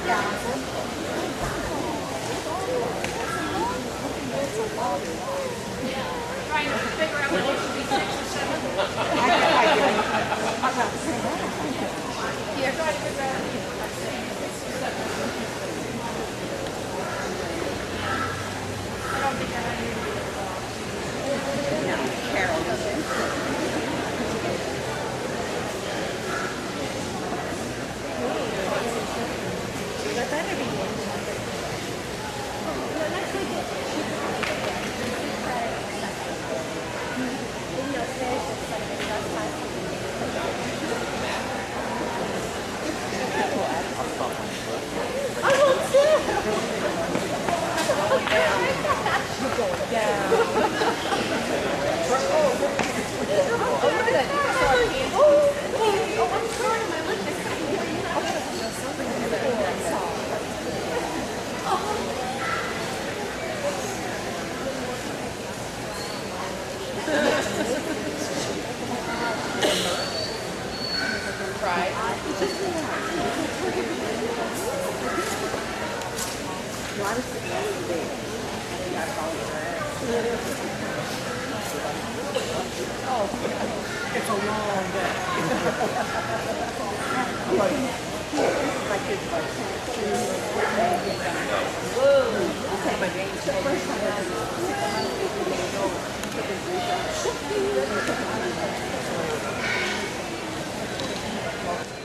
Trying to figure out what it should be 6 or 7. Yeah, trying to figure out. I don't think I need to be the boss. No, Carol doesn't. But better be It's a long day. I'll take my games. The first time I was 6 months